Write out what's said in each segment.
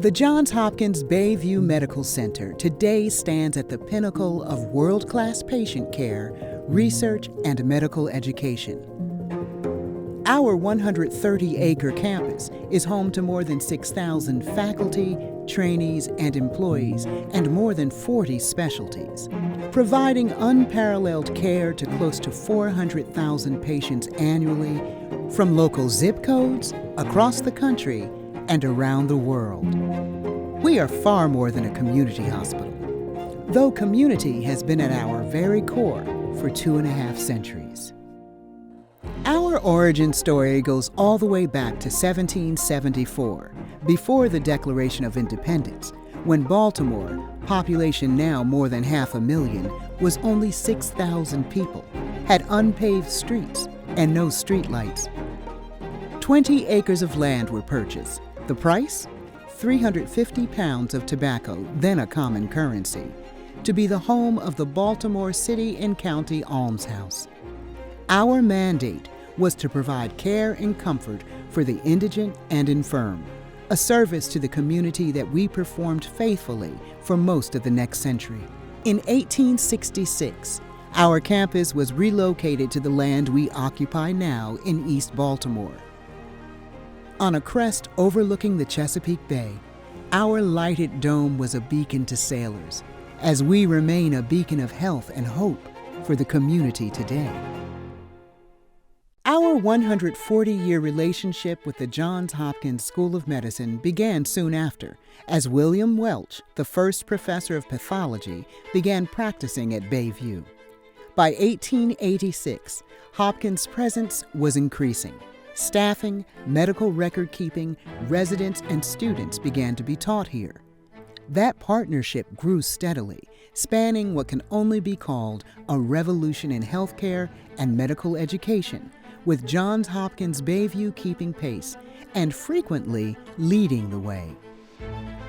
The Johns Hopkins Bayview Medical Center today stands at the pinnacle of world-class patient care, research, and medical education. Our 130-acre campus is home to more than 6,000 faculty, trainees, and employees, and more than 40 specialties, providing unparalleled care to close to 400,000 patients annually from local zip codes, across the country, and around the world. We are far more than a community hospital, though community has been at our very core for 2.5 centuries. Our origin story goes all the way back to 1774, before the Declaration of Independence, when Baltimore, population now more than 500,000, was only 6,000 people, had unpaved streets, and no streetlights. 20 acres of land were purchased. The price? 350 pounds of tobacco, then a common currency, to be the home of the Baltimore City and County Almshouse. Our mandate was to provide care and comfort for the indigent and infirm, a service to the community that we performed faithfully for most of the next century. In 1866, our campus was relocated to the land we occupy now in East Baltimore. On a crest overlooking the Chesapeake Bay, our lighted dome was a beacon to sailors, as we remain a beacon of health and hope for the community today. Our 140-year relationship with the Johns Hopkins School of Medicine began soon after, as William Welch, the first professor of pathology, began practicing at Bayview. By 1886, Hopkins' presence was increasing. Staffing, medical record-keeping, residents, and students began to be taught here. That partnership grew steadily, spanning what can only be called a revolution in healthcare and medical education, with Johns Hopkins Bayview keeping pace and frequently leading the way.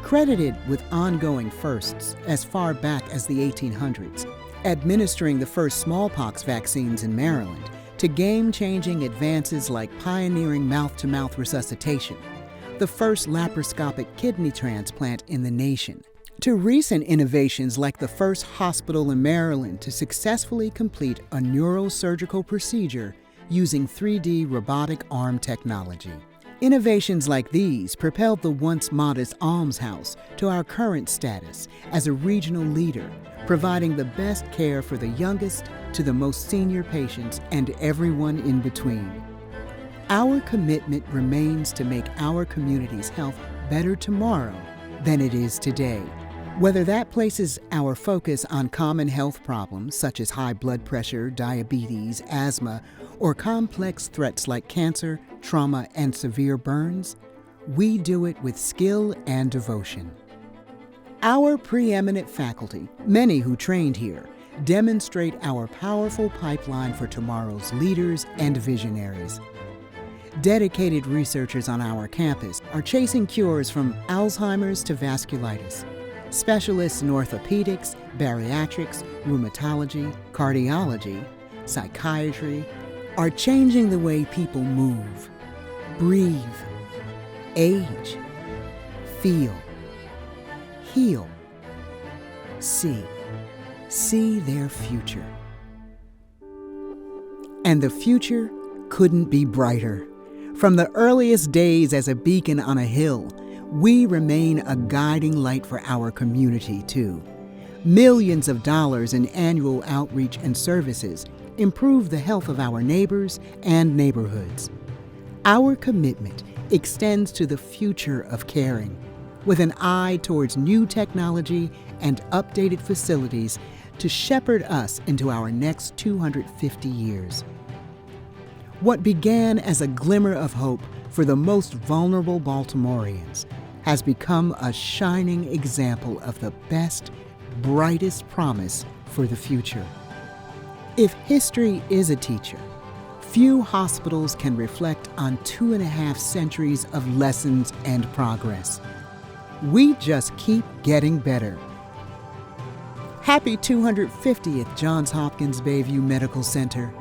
Credited with ongoing firsts as far back as the 1800s, administering the first smallpox vaccines in Maryland, to game-changing advances like pioneering mouth-to-mouth resuscitation, the first laparoscopic kidney transplant in the nation, to recent innovations like the first hospital in Maryland to successfully complete a neurosurgical procedure using 3D robotic arm technology. Innovations like these propelled the once modest almshouse to our current status as a regional leader, providing the best care for the youngest to the most senior patients and everyone in between. Our commitment remains to make our community's health better tomorrow than it is today. Whether that places our focus on common health problems such as high blood pressure, diabetes, asthma, or complex threats like cancer, trauma, and severe burns, we do it with skill and devotion. Our preeminent faculty, many who trained here, demonstrate our powerful pipeline for tomorrow's leaders and visionaries. Dedicated researchers on our campus are chasing cures from Alzheimer's to vasculitis. Specialists in orthopedics, bariatrics, rheumatology, cardiology, psychiatry are changing the way people move, breathe, age, feel, heal, see their future. And the future couldn't be brighter. From the earliest days as a beacon on a hill, we remain a guiding light for our community, too. Millions of dollars in annual outreach and services improve the health of our neighbors and neighborhoods. Our commitment extends to the future of caring, with an eye towards new technology and updated facilities to shepherd us into our next 250 years. What began as a glimmer of hope for the most vulnerable Baltimoreans has become a shining example of the best, brightest promise for the future. If history is a teacher, few hospitals can reflect on 2.5 centuries of lessons and progress. We just keep getting better. Happy 250th Johns Hopkins Bayview Medical Center.